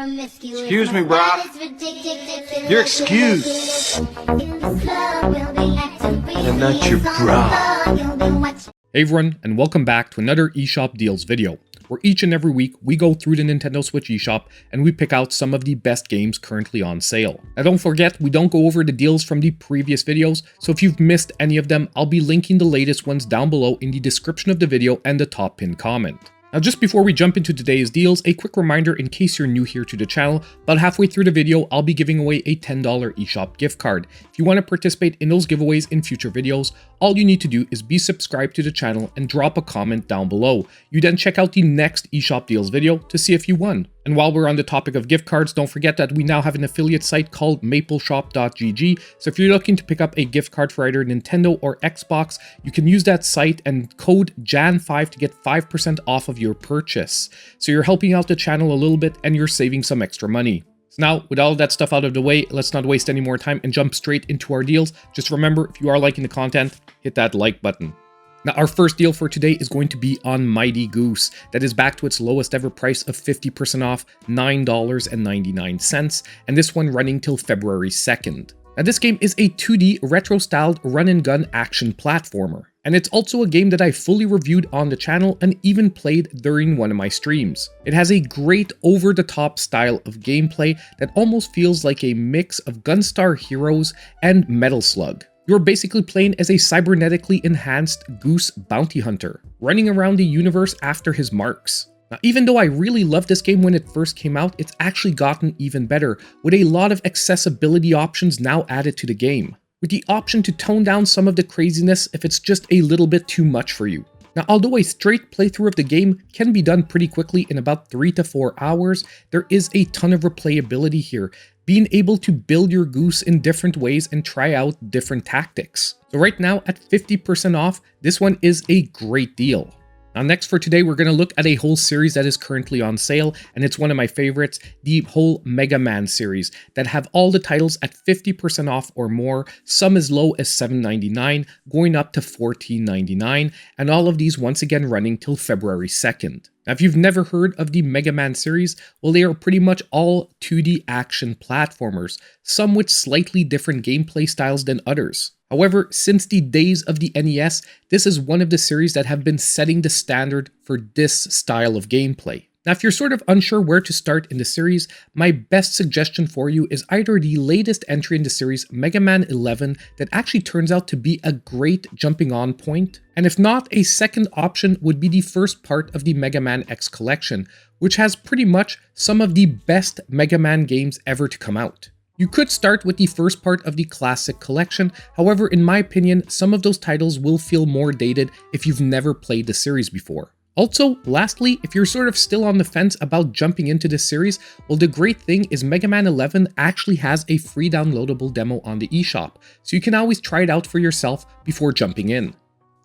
Excuse me, bro. You're excused. I'm not your bra. Hey everyone, and welcome back to another eShop Deals video, where each and every week we go through the Nintendo Switch eShop and we pick out some of the best games currently on sale. Now don't forget, we don't go over the deals from the previous videos, so if you've missed any of them, I'll be linking the latest ones down below in the description of the video and the top pinned comment. Now just before we jump into today's deals, a quick reminder in case you're new here to the channel, about halfway through the video, I'll be giving away a $10 eShop gift card. If you want to participate in those giveaways in future videos, all you need to do is be subscribed to the channel and drop a comment down below. You then check out the next eShop Deals video to see if you won. And while we're on the topic of gift cards, don't forget that we now have an affiliate site called mapleshop.gg. So if you're looking to pick up a gift card for either Nintendo or Xbox, you can use that site and code JAN5 to get 5% off of your purchase. So you're helping out the channel a little bit and you're saving some extra money. So now, with all of that stuff out of the way, let's not waste any more time and jump straight into our deals. Just remember, if you are liking the content, hit that like button. Now, our first deal for today is going to be on Mighty Goose. That is back to its lowest ever price of 50% off, $9.99, and this one running till February 2nd. Now, this game is a 2D retro-styled run-and-gun action platformer, and it's also a game that I fully reviewed on the channel and even played during one of my streams. It has a great over-the-top style of gameplay that almost feels like a mix of Gunstar Heroes and Metal Slug. You're basically playing as a cybernetically enhanced Goose bounty hunter, running around the universe after his marks. Now, even though I really loved this game when it first came out, it's actually gotten even better, with a lot of accessibility options now added to the game, with the option to tone down some of the craziness if it's just a little bit too much for you. Now, although a straight playthrough of the game can be done pretty quickly in about 3 to 4 hours, there is a ton of replayability here, being able to build your Goose in different ways and try out different tactics. So right now at 50% off, this one is a great deal. Now next for today, we're going to look at a whole series that is currently on sale, and it's one of my favorites, the whole Mega Man series, that have all the titles at 50% off or more, some as low as $7.99, going up to $14.99, and all of these once again running till February 2nd. Now, if you've never heard of the Mega Man series, well, they are pretty much all 2D action platformers, some with slightly different gameplay styles than others. However, since the days of the NES, this is one of the series that have been setting the standard for this style of gameplay. Now, if you're sort of unsure where to start in the series, my best suggestion for you is either the latest entry in the series, Mega Man 11, that actually turns out to be a great jumping on point, and if not, a second option would be the first part of the Mega Man X collection, which has pretty much some of the best Mega Man games ever to come out. You could start with the first part of the classic collection, however, in my opinion, some of those titles will feel more dated if you've never played the series before. Also, lastly, if you're sort of still on the fence about jumping into this series, well, the great thing is Mega Man 11 actually has a free downloadable demo on the eShop, so you can always try it out for yourself before jumping in.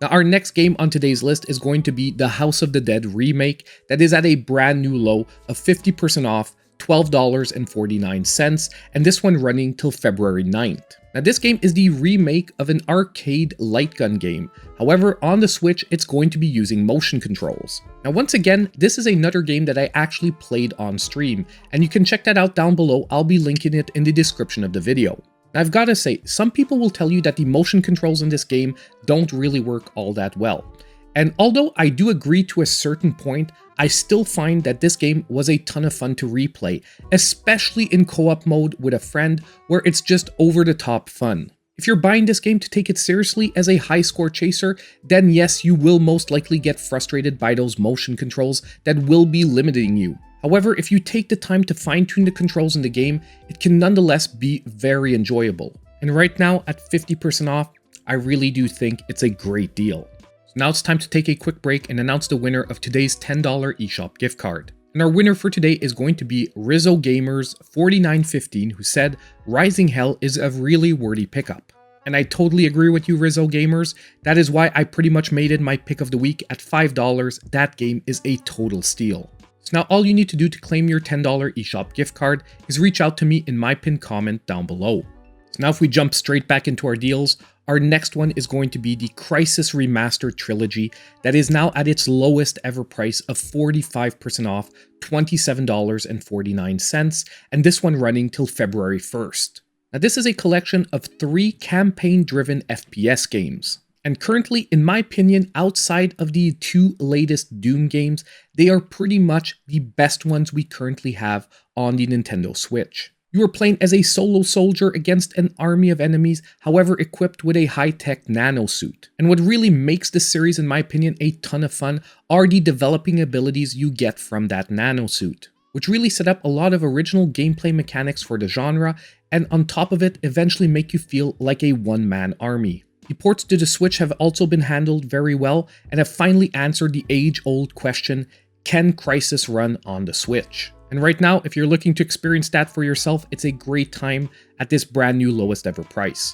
Now, our next game on today's list is going to be the House of the Dead Remake, that is at a brand new low of 50% off, $12.49, and this one running till February 9th. Now, this game is the remake of an arcade light gun game. However, on the Switch, it's going to be using motion controls. Now, once again, this is another game that I actually played on stream, and you can check that out down below. I'll be linking it in the description of the video. Now, I've got to say, some people will tell you that the motion controls in this game don't really work all that well. And although I do agree to a certain point, I still find that this game was a ton of fun to replay, especially in co-op mode with a friend where it's just over the top fun. If you're buying this game to take it seriously as a high score chaser, then yes, you will most likely get frustrated by those motion controls that will be limiting you. However, if you take the time to fine-tune the controls in the game, it can nonetheless be very enjoyable. And right now at 50% off, I really do think it's a great deal. Now it's time to take a quick break and announce the winner of today's $10 eShop gift card. And our winner for today is going to be Rizzo Gamers 4915, who said, "Rising Hell is a really worthy pickup." And I totally agree with you, Rizzo Gamers. That is why I pretty much made it my pick of the week at $5. That game is a total steal. So now all you need to do to claim your $10 eShop gift card is reach out to me in my pinned comment down below. So now if we jump straight back into our deals, our next one is going to be the Crysis Remastered Trilogy that is now at its lowest ever price of 45% off, $27.49, and this one running till February 1st. Now this is a collection of 3 campaign-driven FPS games. And currently, in my opinion, outside of the 2 latest Doom games, they are pretty much the best ones we currently have on the Nintendo Switch. You are playing as a solo soldier against an army of enemies, however equipped with a high-tech nano suit. And what really makes this series, in my opinion, a ton of fun are the developing abilities you get from that nano suit, which really set up a lot of original gameplay mechanics for the genre, and on top of it, eventually make you feel like a one-man army. The ports to the Switch have also been handled very well and have finally answered the age-old question, can Crysis run on the Switch? And right now, if you're looking to experience that for yourself, it's a great time at this brand new lowest ever price.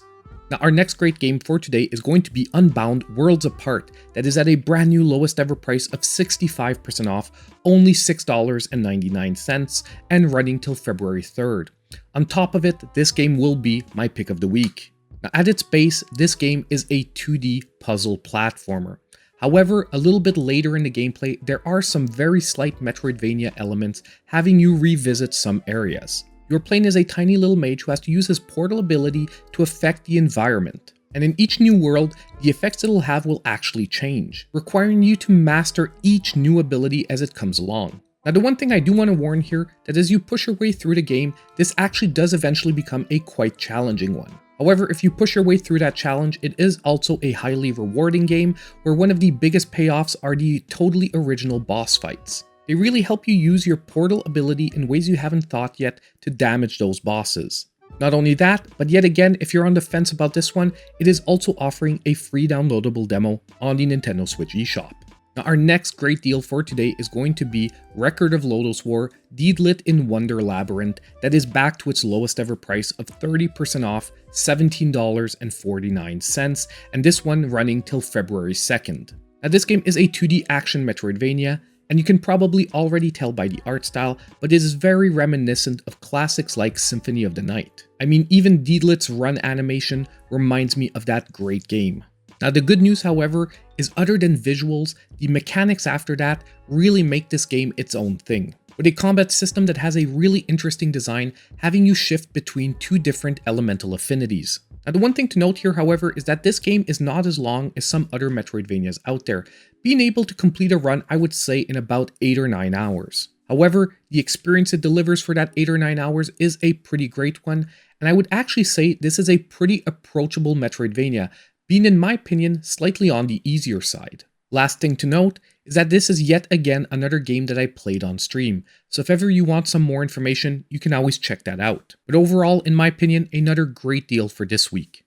Now, our next great game for today is going to be Unbound Worlds Apart, that is at a brand new lowest ever price of 65% off, only $6.99, and running till February 3rd. On top of it, this game will be my pick of the week. Now, at its base, this game is a 2D puzzle platformer. However, a little bit later in the gameplay, there are some very slight Metroidvania elements having you revisit some areas. You're playing as a tiny little mage who has to use his portal ability to affect the environment. And in each new world, the effects it'll have will actually change, requiring you to master each new ability as it comes along. Now, the one thing I do want to warn here, that as you push your way through the game, this actually does eventually become a quite challenging one. However, if you push your way through that challenge, it is also a highly rewarding game where one of the biggest payoffs are the totally original boss fights. They really help you use your portal ability in ways you haven't thought yet to damage those bosses. Not only that, but yet again, if you're on the fence about this one, it is also offering a free downloadable demo on the Nintendo Switch eShop. Now, our next great deal for today is going to be Record of Lodoss War, Deedlit in Wonder Labyrinth, that is back to its lowest ever price of 30% off, $17.49, and this one running till February 2nd. Now, this game is a 2D action Metroidvania, and you can probably already tell by the art style, but it is very reminiscent of classics like Symphony of the Night. I mean, even Deedlit's run animation reminds me of that great game. Now, the good news, however, is other than visuals, the mechanics after that really make this game its own thing, with a combat system that has a really interesting design, having you shift between 2 different elemental affinities. Now, the one thing to note here, however, is that this game is not as long as some other Metroidvanias out there, being able to complete a run, I would say, in about 8 or 9 hours. However, the experience it delivers for that 8 or 9 hours is a pretty great one, and I would actually say this is a pretty approachable Metroidvania, being in my opinion slightly on the easier side. Last thing to note is that this is yet again another game that I played on stream, so if ever you want some more information, you can always check that out. But overall, in my opinion, another great deal for this week.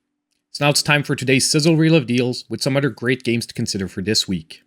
So now it's time for today's Sizzle Reel of Deals with some other great games to consider for this week.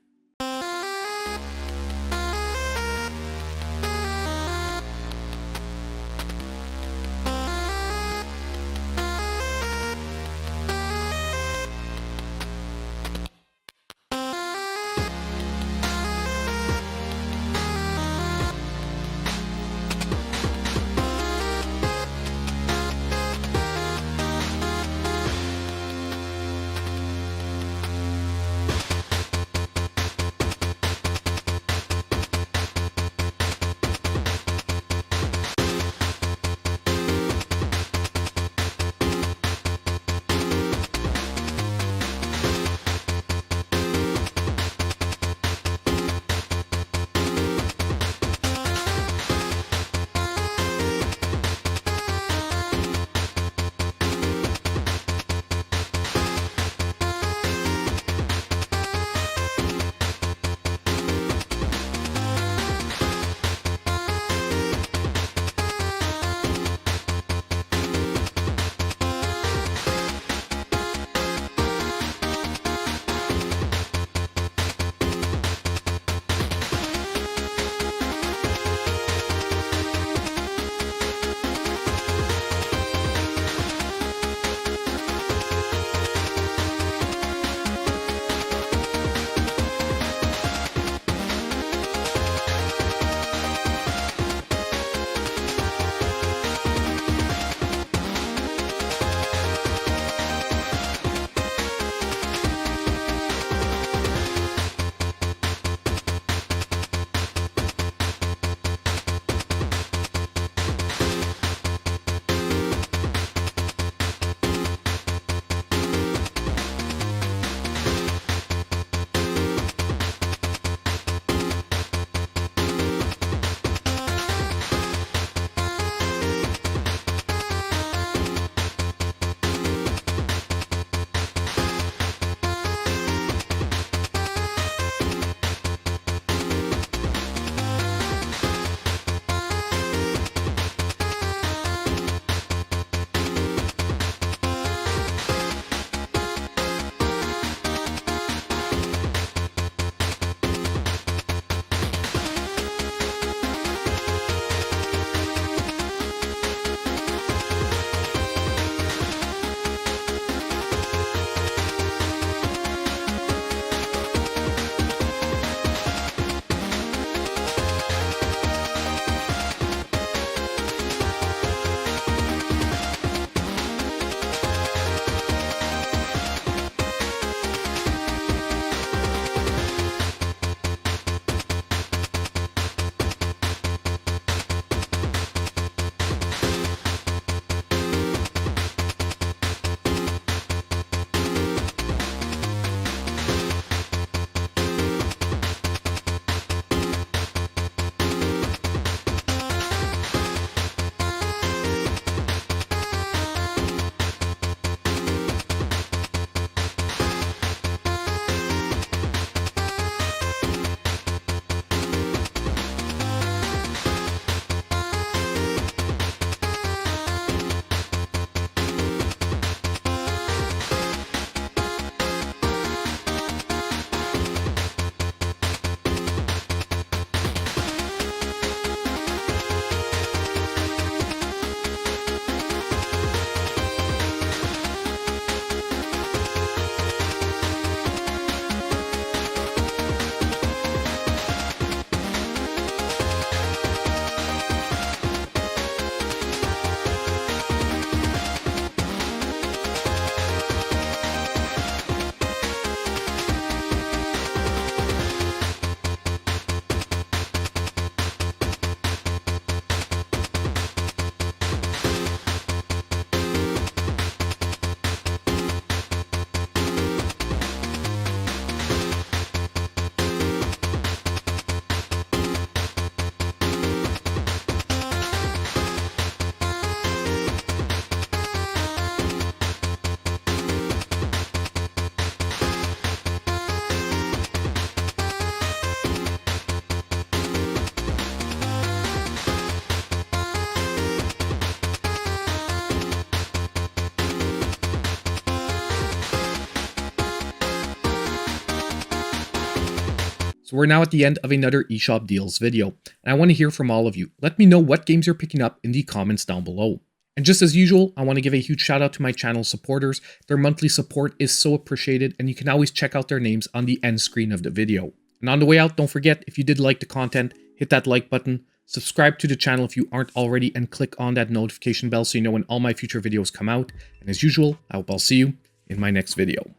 So we're now at the end of another eShop Deals video, and I want to hear from all of you. Let me know what games you're picking up in the comments down below. And just as usual, I want to give a huge shout out to my channel supporters. Their monthly support is so appreciated, and you can always check out their names on the end screen of the video. And on the way out, don't forget, if you did like the content, hit that like button, subscribe to the channel if you aren't already, and click on that notification bell so you know when all my future videos come out. And as usual, I hope I'll see you in my next video.